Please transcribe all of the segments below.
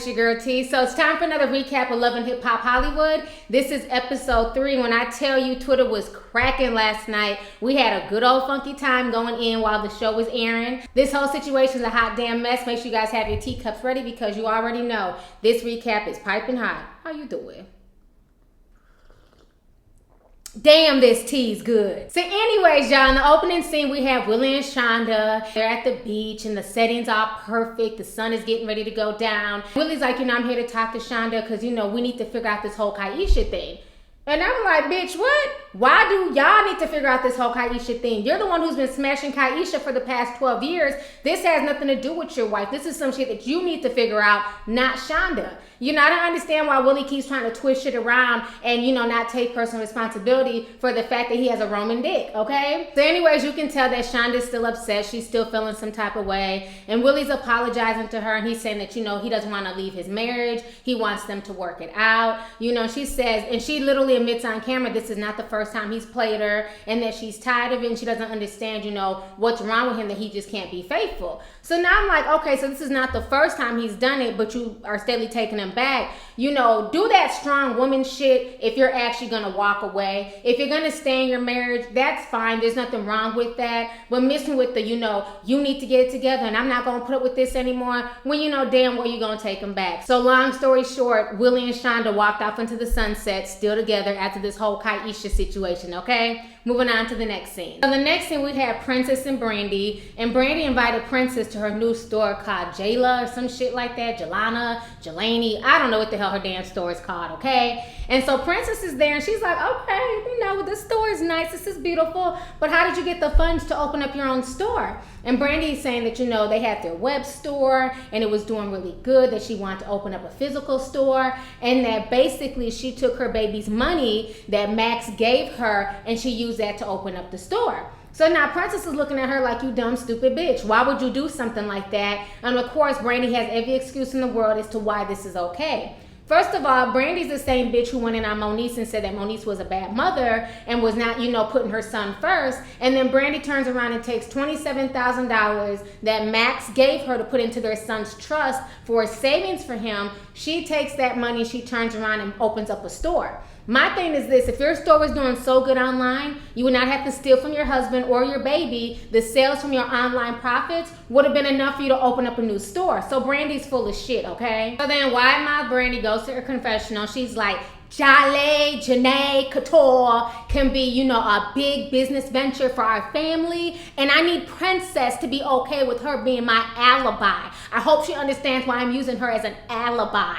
it's your girl T. So it's time for another recap of Love and Hip Hop Hollywood. This is episode 3. When I tell you Twitter was cracking last night, we had a good old funky time going in while the show was airing. This whole situation is a hot damn mess. Make sure you guys have your teacups ready because you already know this recap is piping hot. How you doing? Damn, this tea's good. So anyways, y'all, in the opening scene, we have Willie and Shanda. They're at the beach and the setting's all perfect. The sun is getting ready to go down. Willie's like, I'm here to talk to Shanda because, we need to figure out this whole Kaisha thing. And I'm like, bitch, what? Why do y'all need to figure out this whole Kaisha thing? You're the one who's been smashing Kaisha for the past 12 years. This has nothing to do with your wife. This is some shit that you need to figure out, not Shanda. I don't understand why Willie keeps trying to twist shit around and, not take personal responsibility for the fact that he has a Roman dick, okay? So anyways, you can tell that Shonda's still upset. She's still feeling some type of way. And Willie's apologizing to her and he's saying that, he doesn't want to leave his marriage. He wants them to work it out. She says, and she literally admits on camera, this is not the first time he's played her and that she's tired of it and she doesn't understand, what's wrong with him, that he just can't be faithful. So now I'm like, okay, so this is not the first time he's done it, but you are steadily taking him back. Do that strong woman shit if you're actually gonna walk away. If you're gonna stay in your marriage, that's fine. There's nothing wrong with that. But missing with the, you need to get it together and I'm not gonna put up with this anymore, when you know damn well you're gonna take him back. So long story short, Willie and Shanda walked off into the sunset, still together after this whole Kaisha situation, okay? Moving on to the next scene. So the next scene, we had Princess and Brandy invited Princess to her new store called Jayla or some shit like that. Jelani, I don't know what the hell her damn store is called, okay? And so Princess is there and she's like, okay, this store is nice, this is beautiful, but how did you get the funds to open up your own store? And Brandy is saying that, they had their web store and it was doing really good, that she wanted to open up a physical store, and that basically she took her baby's money that Max gave her and she used that to open up the store. So now Princess is looking at her like, you dumb, stupid bitch. Why would you do something like that? And of course, Brandy has every excuse in the world as to why this is okay. First of all, Brandy's the same bitch who went in on Moniece and said that Moniece was a bad mother and was not, putting her son first. And then Brandy turns around and takes $27,000 that Max gave her to put into their son's trust for a savings for him. She takes that money, she turns around and opens up a store. My thing is this, if your store was doing so good online, you would not have to steal from your husband or your baby. The sales from your online profits would have been enough for you to open up a new store. So Brandy's full of shit, okay? So then wide mouth Brandy goes to her confessional. She's like, Janae Couture can be, a big business venture for our family. And I need Princess to be okay with her being my alibi. I hope she understands why I'm using her as an alibi.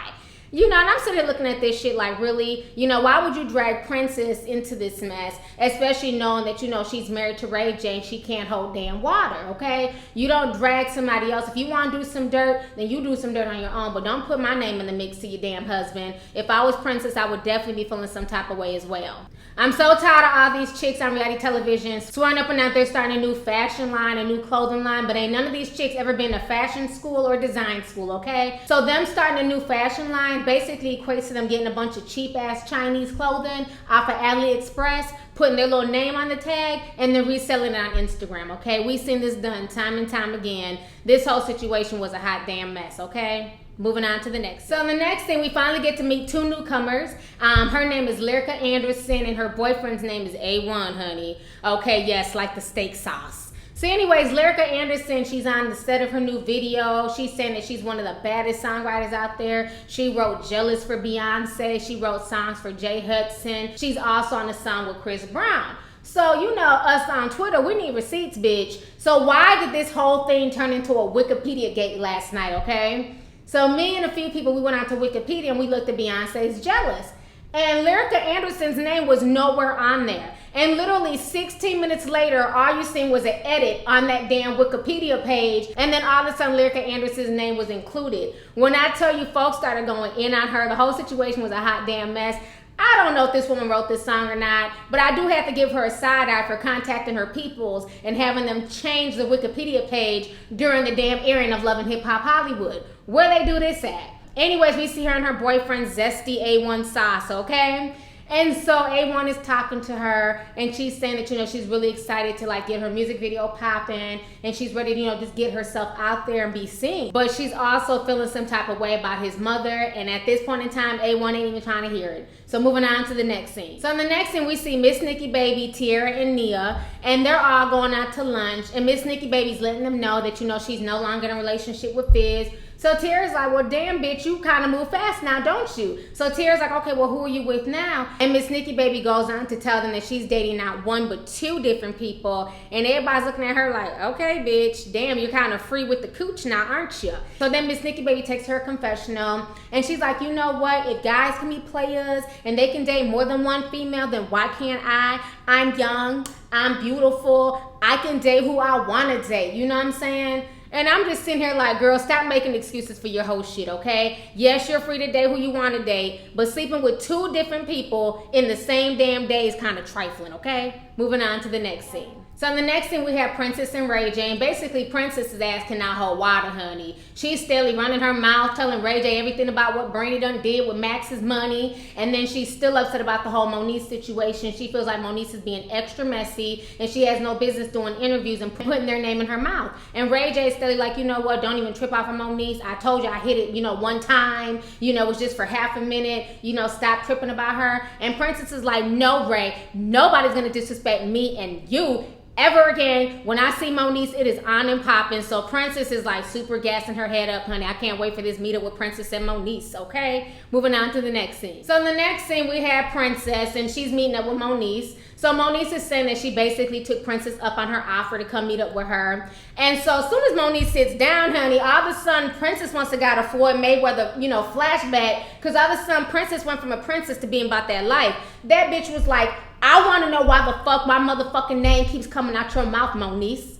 And I'm sitting there looking at this shit like, really? Why would you drag Princess into this mess? Especially knowing that, she's married to Ray J and she can't hold damn water, okay? You don't drag somebody else. If you want to do some dirt, then you do some dirt on your own. But don't put my name in the mix to your damn husband. If I was Princess, I would definitely be feeling some type of way as well. I'm so tired of all these chicks on reality television swearing up and out they're starting a new fashion line, a new clothing line, but ain't none of these chicks ever been to fashion school or design school, okay? So them starting a new fashion line basically equates to them getting a bunch of cheap-ass Chinese clothing off of AliExpress, putting their little name on the tag, and then reselling it on Instagram, okay? We've seen this done time and time again. This whole situation was a hot damn mess, okay? Moving on to the next. So the next thing, we finally get to meet two newcomers. Her name is Lyrica Anderson and her boyfriend's name is A1, honey. Okay, yes, like the steak sauce. So anyways, Lyrica Anderson, she's on the set of her new video. She's saying that she's one of the baddest songwriters out there. She wrote Jealous for Beyonce. She wrote songs for Jay Hudson. She's also on a song with Chris Brown. So, us on Twitter, we need receipts, bitch. So why did this whole thing turn into a Wikipedia gate last night, okay? So me and a few people, we went out to Wikipedia and we looked at Beyonce's Jealous. And Lyrica Anderson's name was nowhere on there. And literally 16 minutes later, all you seen was an edit on that damn Wikipedia page. And then all of a sudden, Lyrica Anderson's name was included. When I tell you folks started going in on her, the whole situation was a hot damn mess. I don't know if this woman wrote this song or not, but I do have to give her a side eye for contacting her peoples and having them change the Wikipedia page during the damn airing of Love and Hip Hop Hollywood. Where they do this at? Anyways, we see her and her boyfriend Zesty A1 Sauce, okay? And so A1 is talking to her, and she's saying that, you know, she's really excited to like get her music video popping, and she's ready to, you know, just get herself out there and be seen. But she's also feeling some type of way about his mother, and at this point in time, A1 ain't even trying to hear it. So moving on to the next scene. So in the next scene, we see Miss Nikki Baby, Tiara, and Nia, and they're all going out to lunch, and Miss Nikki Baby's letting them know that, you know, she's no longer in a relationship with Fizz. So Tiara's like, well, damn, bitch, you kind of move fast now, don't you? So Tiara's like, okay, well, who are you with now? And Miss Nikki Baby goes on to tell them that she's dating not one, but two different people. And everybody's looking at her like, okay, bitch, damn, you're kind of free with the cooch now, aren't you? So then Miss Nikki Baby takes her confessional, and she's like, you know what? If guys can be players and they can date more than one female, then why can't I? I'm young, I'm beautiful, I can date who I want to date, you know what I'm saying? And I'm just sitting here like, girl, stop making excuses for your whole shit, okay? Yes, you're free to date who you want to date, but sleeping with two different people in the same damn day is kind of trifling, okay? Moving on to the next scene. So in the next scene, we have Princess and Ray J, and basically Princess's ass cannot hold water, honey. She's steadily running her mouth, telling Ray J everything about what Brandy done did with Max's money, and then she's still upset about the whole Moniece situation. She feels like Moniece is being extra messy, and she has no business doing interviews and putting their name in her mouth. And Ray J is steadily like, you know what, don't even trip off of Moniece. I told you I hit it, you know, one time, you know, it was just for half a minute, you know, stop tripping about her. And Princess is like, no, Ray, nobody's gonna disrespect me and you ever again. When I see Moniece, it is on and popping. So Princess is like super gassing her head up, honey. I can't wait for this meetup with Princess and Moniece, okay? Moving on to the next scene. So in the next scene, we have Princess, and she's meeting up with Moniece. So Moniece is saying that she basically took Princess up on her offer to come meet up with her. And so as soon as Moniece sits down, honey, all of a sudden Princess wants to got a Floyd Mayweather, you know, flashback, because all of a sudden Princess went from a princess to being about that life. That bitch was like, I want to know why the fuck my motherfucking name keeps coming out your mouth, Moniece.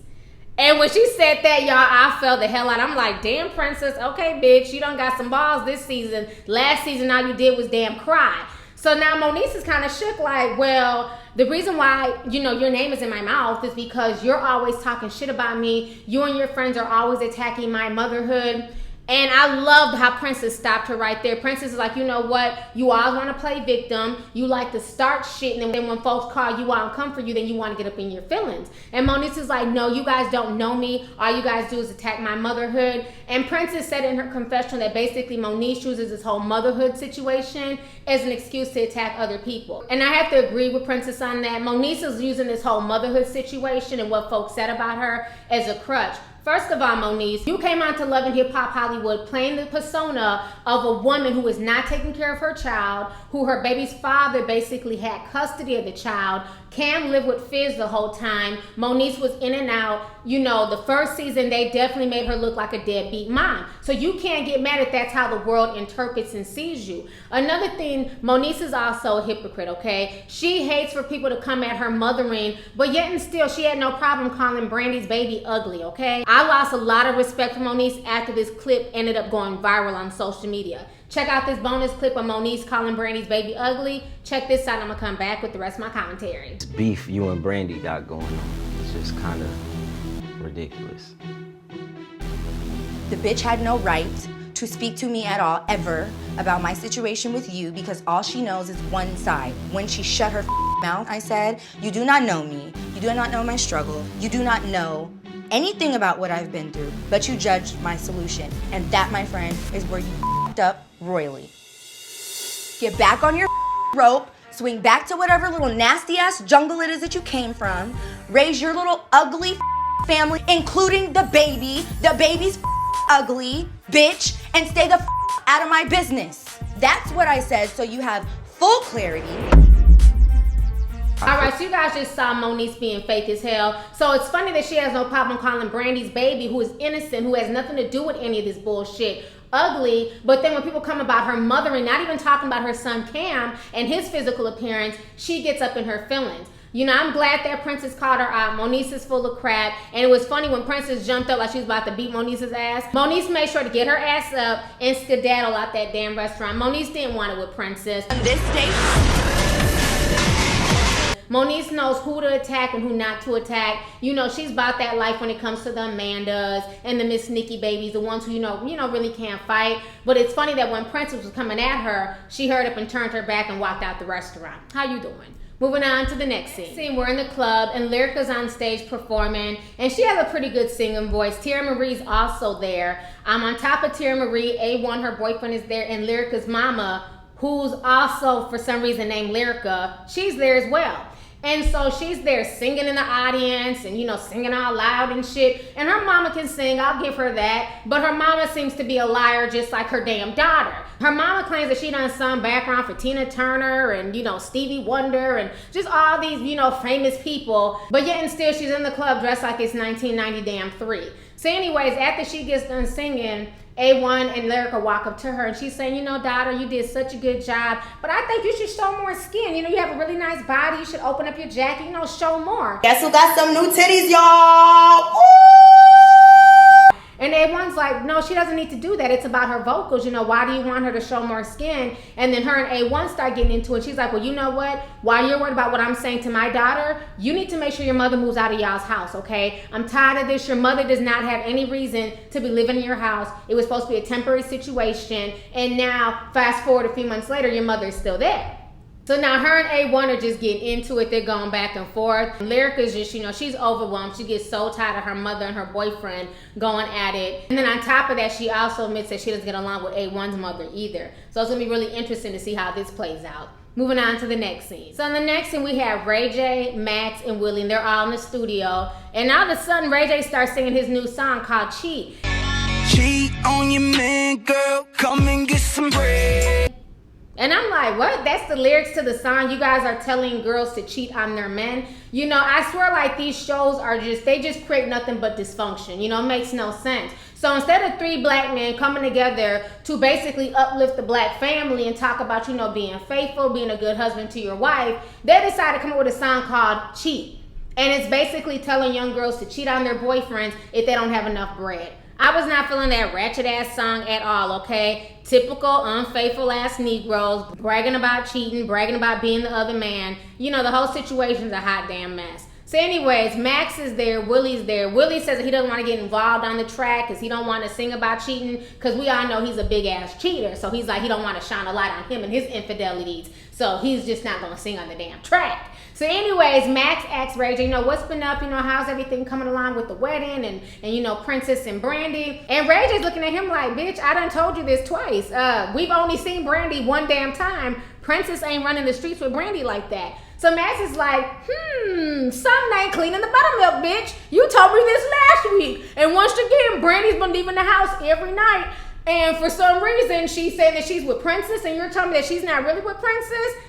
And when she said that, y'all, I fell the hell out. I'm like, damn, Princess, okay, bitch, you done got some balls this season. Last season, all you did was damn cry. So now Moniece is kind of shook, like, well, the reason why, you know, your name is in my mouth is because you're always talking shit about me. You and your friends are always attacking my motherhood. And I loved how Princess stopped her right there. Princess is like, you know what? You always want to play victim. You like to start shit, and then when folks call you out and come for you, then you want to get up in your feelings. And Moniece is like, no, you guys don't know me. All you guys do is attack my motherhood. And Princess said in her confession that basically Moniece uses this whole motherhood situation as an excuse to attack other people. And I have to agree with Princess on that. Moniece is using this whole motherhood situation and what folks said about her as a crutch. First of all, Moniece, you came on to Love and Hip Hop Hollywood playing the persona of a woman who is not taking care of her child, who her baby's father basically had custody of the child. Cam lived with Fizz the whole time. Moniece was in and out. You know, the first season, they definitely made her look like a deadbeat mom. So you can't get mad if that's how the world interprets and sees you. Another thing, Moniece is also a hypocrite, okay? She hates for people to come at her mothering, but yet and still, she had no problem calling Brandy's baby ugly, okay? I lost a lot of respect for Moniece after this clip ended up going viral on social media. Check out this bonus clip of Moniece calling Brandy's baby ugly. Check this out, I'm gonna come back with the rest of my commentary. This beef you and Brandy got going on, it's just kind of ridiculous. The bitch had no right to speak to me at all, ever, about my situation with you because all she knows is one side. When she shut her mouth, I said, you do not know me, you do not know my struggle, you do not know anything about what I've been through, but you judged my solution. And that, my friend, is where you up royally. Get back on your rope, swing back to whatever little nasty ass jungle it is that you came from, raise your little ugly family, including the baby. The baby's ugly, bitch, and stay the out of my business. That's what I said, so you have full clarity. All right, so you guys just saw Moniece being fake as hell. So it's funny that she has no problem calling Brandy's baby, who is innocent, who has nothing to do with any of this bullshit, ugly. But then when people come about her mothering, not even talking about her son Cam and his physical appearance, she gets up in her feelings. You know, I'm glad that Princess called her out. Moniece is full of crap. And it was funny when Princess jumped up like she was about to beat Moniece's ass. Moniece made sure to get her ass up and skedaddle out that damn restaurant. Moniece didn't want it with Princess. On this day, Moniece knows who to attack and who not to attack. You know, she's about that life when it comes to the Amandas and the Miss Nikki Babies, the ones who, you know, really can't fight. But it's funny that when Princess was coming at her, she heard up and turned her back and walked out the restaurant. How you doing? Moving on to the next scene. We're in the club and Lyrica's on stage performing, and she has a pretty good singing voice. Tia Marie's also there. On top of Tia Marie, A1, her boyfriend, is there, and Lyrica's mama, who's also for some reason named Lyrica, she's there as well. And so she's there singing in the audience and, you know, singing all loud and shit. And her mama can sing, I'll give her that. But her mama seems to be a liar just like her damn daughter. Her mama claims that she done some background for Tina Turner and, you know, Stevie Wonder and just all these, you know, famous people. But yet and still she's in the club dressed like it's 1993. So anyways, after she gets done singing, A1 and Lyrica walk up to her and she's saying, you know, daughter, you did such a good job, but I think you should show more skin. You know, you have a really nice body. You should open up your jacket, you know, show more. Guess who got some new titties, y'all? Woo! And A1's like, no, she doesn't need to do that. It's about her vocals. You know, why do you want her to show more skin? And then her and A1 start getting into it. She's like, well, you know what? While you're worried about what I'm saying to my daughter, you need to make sure your mother moves out of y'all's house, okay? I'm tired of this. Your mother does not have any reason to be living in your house. It was supposed to be a temporary situation. And now, fast forward a few months later, your mother is still there. So now her and A1 are just getting into it. They're going back and forth. Lyrica's just, you know, she's overwhelmed. She gets so tired of her mother and her boyfriend going at it. And then on top of that, she also admits that she doesn't get along with A1's mother either. So it's going to be really interesting to see how this plays out. Moving on to the next scene. So in the next scene, we have Ray J, Max, and Willie, and they're all in the studio. And all of a sudden, Ray J starts singing his new song called Cheat. Cheat on your man, girl, come and get some bread. And I'm like, what? That's the lyrics to the song? You guys are telling girls to cheat on their men? You know, I swear like these shows are they just create nothing but dysfunction. You know, it makes no sense. So instead of 3 black men coming together to basically uplift the black family and talk about, you know, being faithful, being a good husband to your wife, they decided to come up with a song called Cheat. And it's basically telling young girls to cheat on their boyfriends if they don't have enough bread. I was not feeling that ratchet ass song at all, okay? Typical unfaithful ass Negroes bragging about cheating, bragging about being the other man. You know, the whole situation's a hot damn mess. So anyways, Max is there, Willie's there. Willie says that he doesn't want to get involved on the track because he don't want to sing about cheating because we all know he's a big ass cheater. So he's like, he don't want to shine a light on him and his infidelities. So he's just not going to sing on the damn track. So anyways, Max asks Ray J, you know, what's been up? You know, how's everything coming along with the wedding and you know, Princess and Brandy? And Ray J's looking at him like, bitch, I done told you this twice. We've only seen Brandy one damn time. Princess ain't running the streets with Brandy like that. So Max is like, something ain't clean in the buttermilk, bitch. You told me this last week. And once again, Brandy's been leaving the house every night. And for some reason, she's saying that she's with Princess, and you're telling me that she's not really with Princess?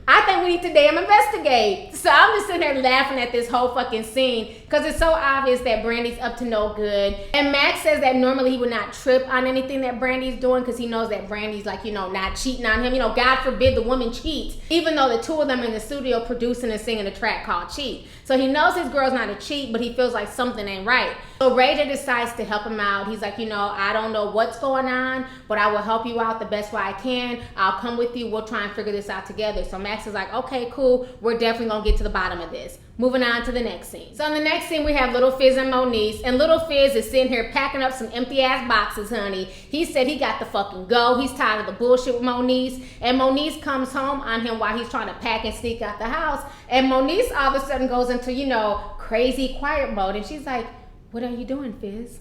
I think we need to damn investigate. So I'm just sitting there laughing at this whole fucking scene because it's so obvious that Brandy's up to no good. And Max says that normally he would not trip on anything that Brandy's doing because he knows that Brandy's like, you know, not cheating on him. You know, God forbid the woman cheats, even though the two of them in the studio producing and singing a track called Cheat. So he knows his girl's not a cheat, but he feels like something ain't right. So Ray J decides to help him out. He's like, you know, I don't know what's going on, but I will help you out the best way I can. I'll come with you. We'll try and figure this out together. So Max is like, okay, cool. We're definitely gonna get to the bottom of this. Moving on to the next scene. So in the next scene, we have Little Fizz and Moniece. And Little Fizz is sitting here packing up some empty ass boxes, honey. He said he got to fucking go. He's tired of the bullshit with Moniece. And Moniece comes home on him while he's trying to pack and sneak out the house. And Moniece all of a sudden goes into, you know, crazy quiet mode. And she's like, what are you doing, Fizz?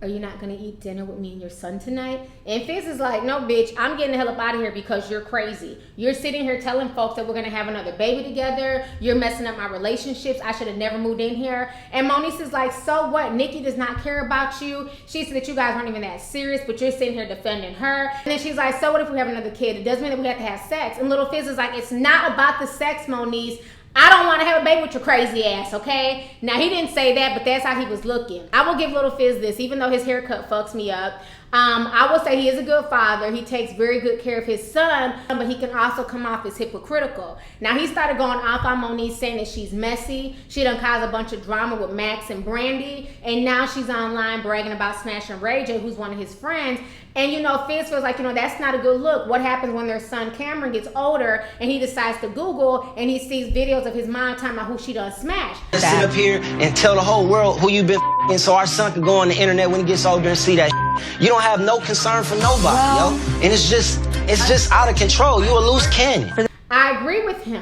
Are you not gonna eat dinner with me and your son tonight? And Fizz is like, no, bitch, I'm getting the hell up out of here because you're crazy. You're sitting here telling folks that we're gonna have another baby together. You're messing up my relationships. I should have never moved in here. And Moniece is like, so what? Nikki does not care about you. She said that you guys weren't even that serious, but you're sitting here defending her. And then she's like, so what if we have another kid? It doesn't mean that we have to have sex. And Little Fizz is like, it's not about the sex, Moniece. I don't want to have a baby with your crazy ass, okay? Now, he didn't say that, but that's how he was looking. I will give Little Fizz this, even though his haircut fucks me up. I will say he is a good father. He takes very good care of his son, but he can also come off as hypocritical. Now, he started going off on Moniece, saying that she's messy. She done caused a bunch of drama with Max and Brandy, and now she's online bragging about smashing Ray J, who's one of his friends. And Fizz feels like, that's not a good look. What happens when their son Cameron gets older and he decides to Google and he sees videos of his mom talking about who she done smashed? Sit up here and tell the whole world who you been f***ing so our son can go on the internet when he gets older and see that. You don't have no concern for nobody, yo. And it's just out of control. You a loose cannon. I agree with him.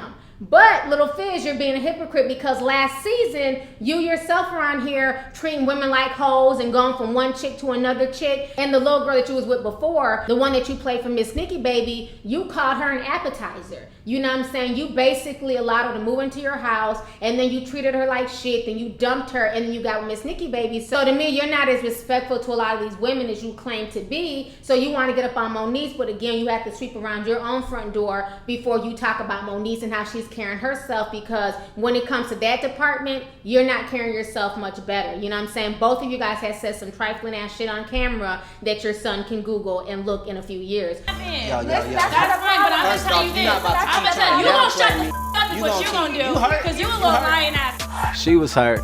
But, Little Fizz, you're being a hypocrite because last season, you yourself were on here treating women like hoes and going from one chick to another chick. And the little girl that you was with before, the one that you played for Miss Nikki Baby, you called her an appetizer. You know what I'm saying? You basically allowed her to move into your house, and then you treated her like shit, then you dumped her, and then you got with Miss Nikki Baby. So to me, you're not as respectful to a lot of these women as you claim to be. So you want to get up on Moniece, but again, you have to sweep around your own front door before you talk about Moniece and how she's carrying herself, because when it comes to that department, you're not carrying yourself much better. You know what I'm saying? Both of you guys have said some trifling ass shit on camera that your son can Google and look in a few years. That's fine, but I'm just telling you this. I'm gonna tell you, you gonna shut the up is what you gonna do, because you a little lying ass. She was hurt.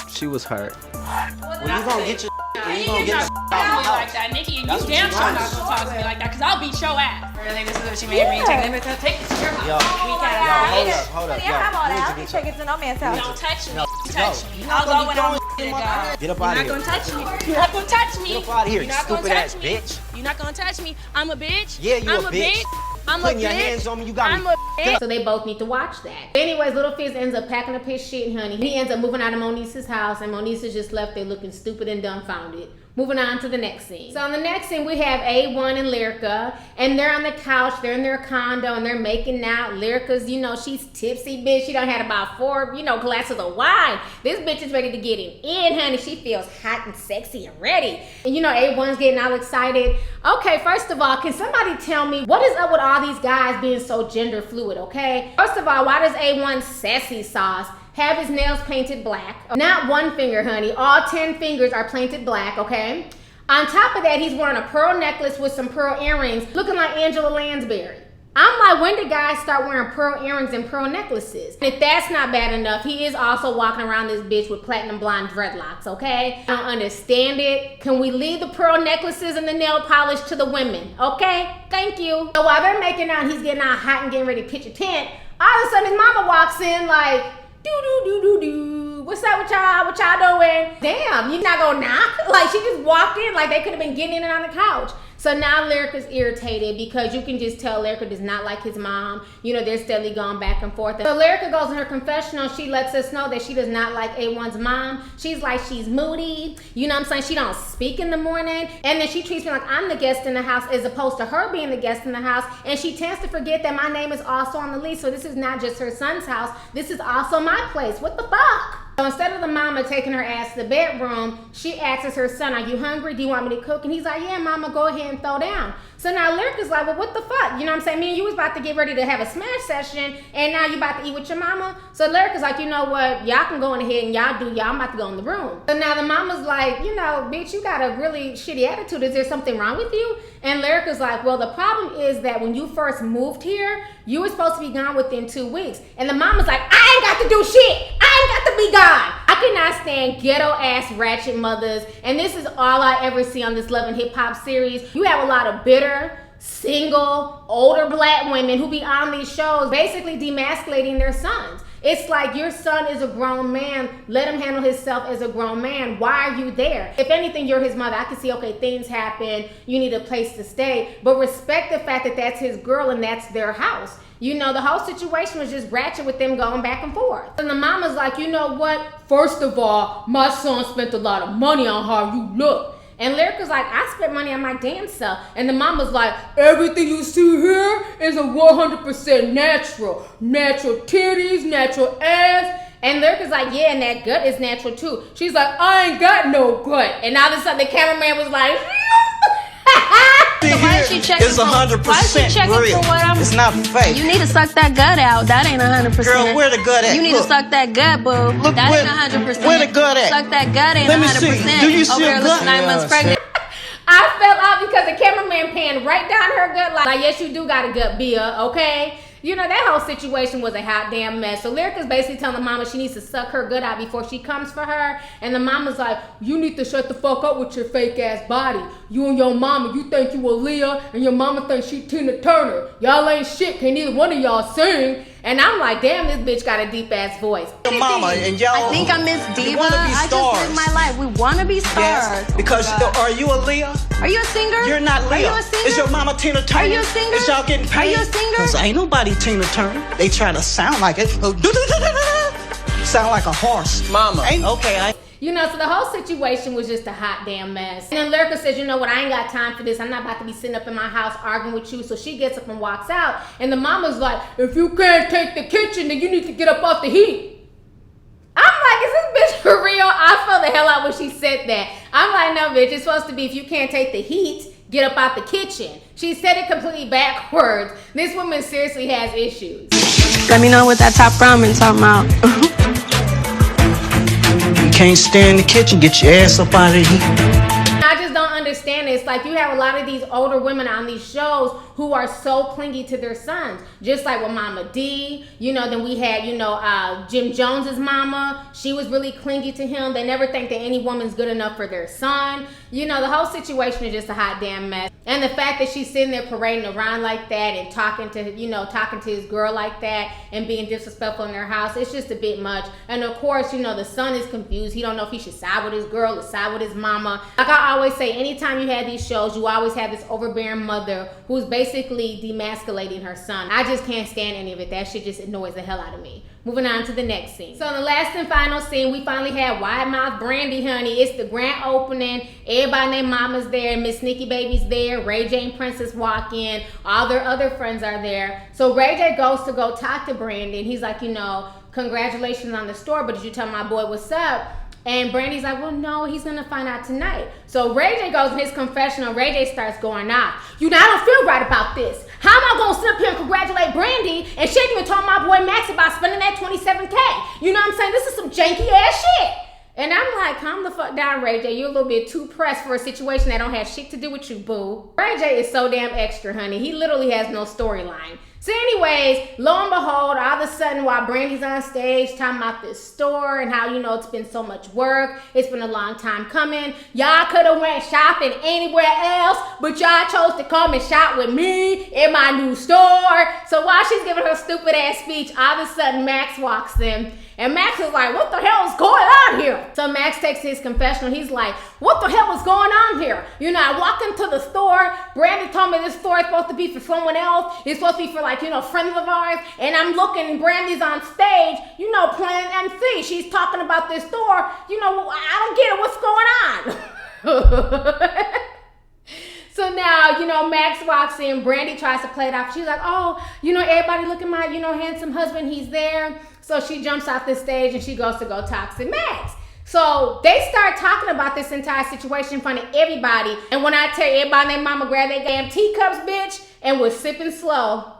She was hurt. Well, you gonna get your You gonna get like that, Nikki, and you damn sure not gonna talk to me like that, because I'll beat your ass. Really, this is what she made me take it to your house. Hold up. You have all that. You take it to no man's house. Don't touch me. Touch me. I'll go when I'm ready to go. Get up out of here. You're not gonna touch me. You're not gonna touch me. Get up out of here, You're not gonna stupid ass touch me. bitch. You're not gonna touch me. I'm a bitch. Yeah, you I'm a bitch. I'm Putting a your bitch. hands on me, you got I'm me. a bitch. So they both need to watch that. Anyways, Little Fizz ends up packing up his shit, honey. He ends up moving out of Moniece's house, and Moniece is just left there looking stupid and dumbfounded. Moving on to the next scene. So in the next scene, we have A1 and Lyrica, and they're on the couch, they're in their condo, and they're making out. Lyrica's, she's tipsy, bitch. She done had about 4, glasses of wine. This bitch is ready to get it in, honey. She feels hot and sexy and ready. And A1's getting all excited. Okay, first of all, can somebody tell me what is up with all these guys being so gender fluid, okay? First of all, why does A1 sassy sauce have his nails painted black? Not one finger, honey. All 10 fingers are painted black, okay? On top of that, he's wearing a pearl necklace with some pearl earrings, looking like Angela Lansbury. I'm like, when did guys start wearing pearl earrings and pearl necklaces? If that's not bad enough, he is also walking around this bitch with platinum blonde dreadlocks, okay? I don't understand it. Can we leave the pearl necklaces and the nail polish to the women, okay? Thank you. So while they're making out, he's getting all hot and getting ready to pitch a tent, all of a sudden his mama walks in like, do. What's up with y'all? What y'all doing? Damn, you not gonna knock? Like, she just walked in like they could have been getting in and on the couch. So now Lyrica's irritated because you can just tell Lyrica does not like his mom. They're steadily going back and forth. So Lyrica goes in her confessional. She lets us know that she does not like A1's mom. She's like, she's moody. You know what I'm saying? She don't speak in the morning. And then she treats me like I'm the guest in the house as opposed to her being the guest in the house. And she tends to forget that my name is also on the lease. So this is not just her son's house. This is also my place. What the fuck? So instead of the mama taking her ass to the bedroom, she asks her son, are you hungry? Do you want me to cook? And he's like, yeah, mama, go ahead and throw down. So now Lyrica's like, well, what the fuck? You know what I'm saying? Me and you was about to get ready to have a smash session, and now you about to eat with your mama? So Lyrica's like, you know what? Y'all can go on ahead and y'all do y'all. I'm about to go in the room. So now the mama's like, bitch, you got a really shitty attitude. Is there something wrong with you? And Lyrica's like, well, the problem is that when you first moved here, you were supposed to be gone within 2 weeks. And the mama's like, I ain't got to do shit. I ain't got to be gone. I cannot stand ghetto ass ratchet mothers. And this is all I ever see on this Love and Hip Hop series. You have a lot of bitter, single, older black women who be on these shows basically demasculating their sons. It's like, your son is a grown man. Let him handle himself as a grown man. Why are you there? If anything, you're his mother. I can see, okay, things happen. You need a place to stay. But respect the fact that that's his girl and that's their house. The whole situation was just ratchet with them going back and forth. And the mama's like, you know what? First of all, my son spent a lot of money on how you look. And Lyrica's like, I spent money on my damn self. And the mama's like, everything you see here is a 100% natural. Natural titties, natural ass. And Lyrica's like, yeah, and that gut is natural too. She's like, I ain't got no gut. And all of a sudden the cameraman was like, So why is she checking? It's 100% why is she checking real. for what I'm? It's not fake. You need to suck that gut out. That ain't 100%. Girl, where the gut at? You need Look. to suck that gut, boo. Look, that where- ain't 100%. where the gut at? Suck that gut ain't Let me 100%. see. Do you see Over a there gut? looking 9 months pregnant. I I fell out because the cameraman panned right down her gut like yes, you do got a gut, Bia, okay? You know, that whole situation was a hot damn mess. So Lyrica's basically telling the mama she needs to suck her gut out before she comes for her. And the mama's like, you need to shut the fuck up with your fake ass body. You and your mama, you think you Aaliyah, and your mama thinks she Tina Turner. Y'all ain't shit, can neither one of y'all sing. And I'm like, damn, this bitch got a deep ass voice. Your mama and y'all. I think I'm Miss Diva. I just live my life. We wanna be stars. Yes, because are you Aaliyah? Are you a singer? You're not Leah. Are you a singer? Is your mama Tina Turner? Are you a singer? Is y'all getting paid? Are you a singer? Cause ain't nobody Tina Turner. They try to sound like it. Sound like a horse. Mama. Okay. You know, so the whole situation was just a hot damn mess. And then Lyrica says, you know what, I ain't got time for this. I'm not about to be sitting up in my house arguing with you. So she gets up and walks out. And the mama's like, if you can't take the kitchen, then you need to get up off the heat. I'm like, is this bitch for real? I fell the hell out when she said that. I'm like, no, bitch, it's supposed to be if you can't take the heat, get up out the kitchen. She said it completely backwards. This woman seriously has issues. Let me know what that top ramen talking about. You can't stay in the kitchen. Get your ass up out of here. I just don't understand it. It's like you have a lot of these older women on these shows who are so clingy to their sons. Just like with Mama D, you know, then we had, you know, Jim Jones's mama. She was really clingy to him. They never think that any woman's good enough for their son. You know, the whole situation is just a hot damn mess. And the fact that she's sitting there parading around like that and talking to his girl like that and being disrespectful in their house, it's just a bit much. And of course, you know, the son is confused. He don't know if he should side with his girl or side with his mama. Like I always say, anytime you have these shows, you always have this overbearing mother who's basically demasculating her son. I just can't stand any of it. That shit just annoys the hell out of me. Moving on to the next scene. So in the last and final scene, we finally had Wide Mouth Brandy, honey. It's the grand opening. Everybody named Mama's there. Miss Nikki Baby's there. Ray J and Princess walk in. All their other friends are there. So Ray J goes to go talk to Brandy. And he's like, you know, congratulations on the store, but did you tell my boy what's up? And Brandy's like, well, no, he's gonna find out tonight. So Ray J goes in his confessional. Ray J starts going off. You know, I don't feel right about this. How am I gonna sit up here and congratulate Brandy and she ain't even told my boy Max about spending that $27K? You know what I'm saying? This is some janky ass shit. And I'm like, calm the fuck down, Ray J. You're a little bit too pressed for a situation that don't have shit to do with you, boo. Ray J is so damn extra, honey. He literally has no storyline. So anyways, lo and behold, all of a sudden while Brandy's on stage talking about this store and how, you know, it's been so much work, it's been a long time coming. Y'all could have went shopping anywhere else, but y'all chose to come and shop with me in my new store. So while she's giving her stupid ass speech, all of a sudden Max walks in. And Max is like, what the hell is going on here? So Max takes his confessional. He's like, what the hell is going on here? You know, I walk into the store. Brandy told me this store is supposed to be for someone else. It's supposed to be for, like, you know, friends of ours. And I'm looking, Brandy's on stage, you know, playing MC. She's talking about this store. You know, I don't get it. What's going on? So now, you know, Max walks in. Brandy tries to play it off. She's like, oh, you know, everybody look at my, you know, handsome husband. He's there. So she jumps off the stage and she goes to go talk to Max. So they start talking about this entire situation in front of everybody. And when I tell you, everybody named Mama grabbed their damn teacups, bitch, and was sipping slow.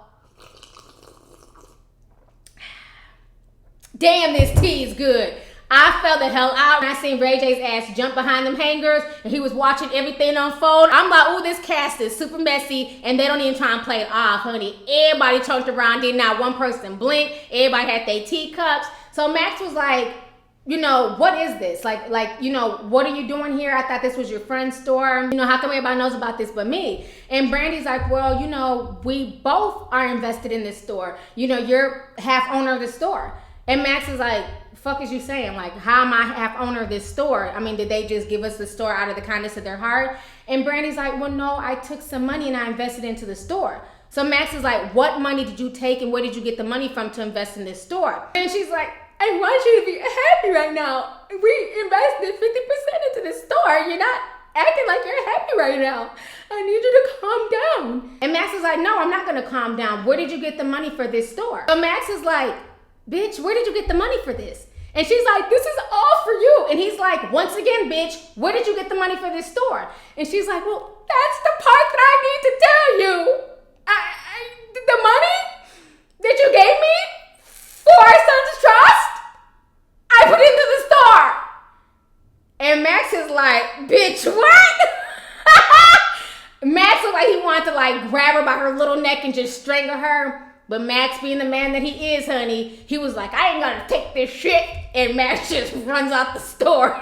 Damn, this tea is good. I fell the hell out when I seen Ray J's ass jump behind them hangers and he was watching everything unfold. I'm like, ooh, this cast is super messy and they don't even try and play it off, honey. Everybody turned around, did not one person blink. Everybody had their teacups. So Max was like, you know, what is this? Like, you know, what are you doing here? I thought this was your friend's store. You know, how come everybody knows about this but me? And Brandy's like, well, you know, we both are invested in this store. You know, you're half owner of the store. And Max is like, fuck is you saying? Like, how am I half owner of this store? I mean, did they just give us the store out of the kindness of their heart? And Brandy's like, well, no, I took some money and I invested into the store. So Max is like, what money did you take and where did you get the money from to invest in this store? And she's like, I want you to be happy right now. We invested 50% into this store. You're not acting like you're happy right now. I need you to calm down. And Max is like, no, I'm not gonna calm down. Where did you get the money for this store? So Max is like, bitch, where did you get the money for this? And she's like, this is all for you. And he's like, once again, bitch, where did you get the money for this store? And she's like, well, that's the part that I need to tell you. The money that you gave me for our son's trust, I put into the store. And Max is like, bitch, what? by her little neck and just strangle her. But Max, being the man that he is, honey, he was like, I ain't gonna take this shit. And Max just runs out the store.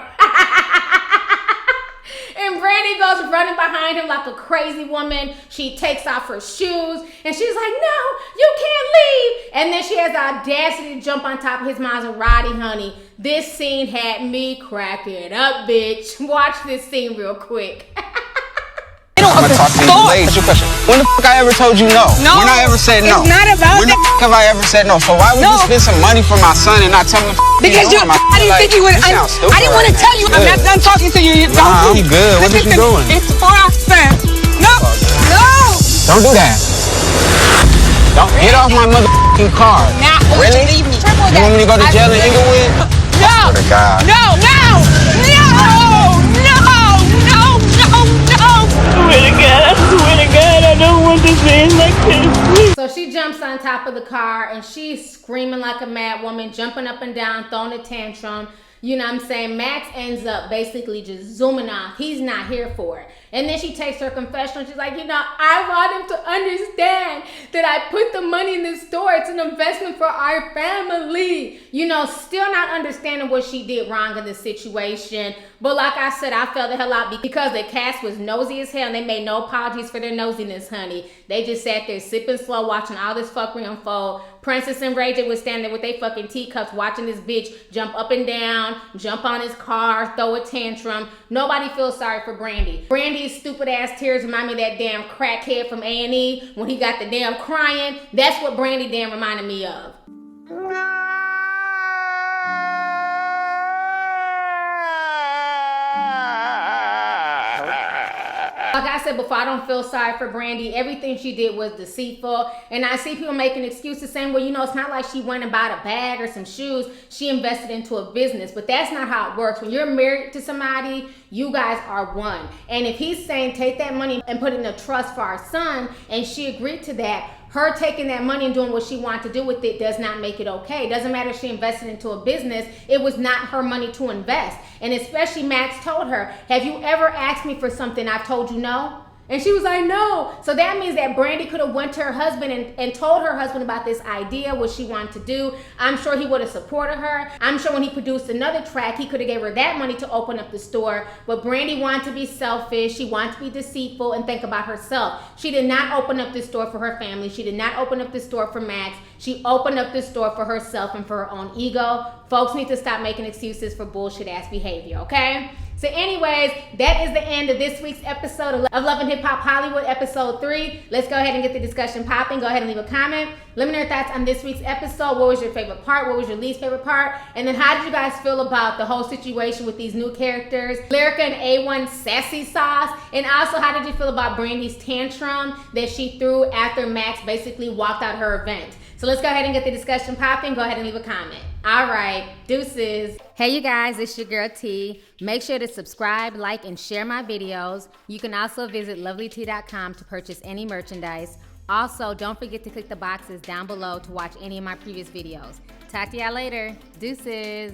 And Brandy goes running behind him like a crazy woman. She takes off her shoes and she's like, no, you can't leave. And then she has the audacity to jump on top of his Maserati, honey. This scene had me cracking up, bitch. Watch this scene real quick. I'm gonna talk to you later. What's your question? When the fuck I ever told you no? No. When I ever said no? It's not about when the fuck have I ever said no? So why would you spend some money for my son and not tell me the fuck Because you, I didn't think you would. I didn't want to tell you. I'm not done talking to you. Nah, I'm good. What is you doing? It's for us, man. No, no. Don't do that. Don't get off my motherfucking car. Now, really? Leave me. You want me to go to jail in Inglewood? No. Oh, God. No, no, no, no, no, no, no. I swear to God, I don't want this man like this. So she jumps on top of the car and she's screaming like a mad woman, jumping up and down, throwing a tantrum. You know what I'm saying? Max ends up basically just zooming off. He's not here for it. And then she takes her confessional. She's like, you know, I want him to understand that I put the money in the store. It's an investment for our family. You know, still not understanding what she did wrong in this situation. But like I said, I felt the hell out because the cast was nosy as hell and they made no apologies for their nosiness, honey. They just sat there sipping slow, watching all this fuckery unfold. Princess and Ray J was standing there with their fucking teacups watching this bitch jump up and down, jump on his car, throw a tantrum. Nobody feels sorry for Brandy. Brandy's stupid ass tears remind me of that damn crackhead from A&E when he got the damn crying. That's what Brandy damn reminded me of. Like I said before, I don't feel sorry for Brandy. Everything she did was deceitful. And I see people making excuses saying, well, you know, it's not like she went and bought a bag or some shoes. She invested into a business. But that's not how it works. When you're married to somebody, you guys are one. And if he's saying take that money and put it in a trust for our son, and she agreed to that, her taking that money and doing what she wanted to do with it does not make it okay. It doesn't matter if she invested into a business. It was not her money to invest. And especially Max told her, have you ever asked me for something I've told you no? And she was like, no. So that means that Brandy could have went to her husband and told her husband about this idea, what she wanted to do. I'm sure he would have supported her. I'm sure when he produced another track, he could have gave her that money to open up the store. But Brandy wanted to be selfish. She wanted to be deceitful and think about herself. She did not open up this store for her family. She did not open up this store for Max. She opened up this store for herself and for her own ego. Folks need to stop making excuses for bullshit ass behavior, okay? So anyways, that is the end of this week's episode of Love and Hip Hop Hollywood, episode 3. Let's go ahead and get the discussion popping. Go ahead and leave a comment. Let me know your thoughts on this week's episode. What was your favorite part? What was your least favorite part? And then how did you guys feel about the whole situation with these new characters, Lyrica and A1 Sassy Sauce? And also, how did you feel about Brandy's tantrum that she threw after Max basically walked out her event? So let's go ahead and get the discussion popping. Go ahead and leave a comment. All right, deuces. Hey you guys, it's your girl T. Make sure to subscribe, like, and share my videos. You can also visit Lovelyti.com to purchase any merchandise. Also, don't forget to click the boxes down below to watch any of my previous videos. Talk to y'all later. Deuces.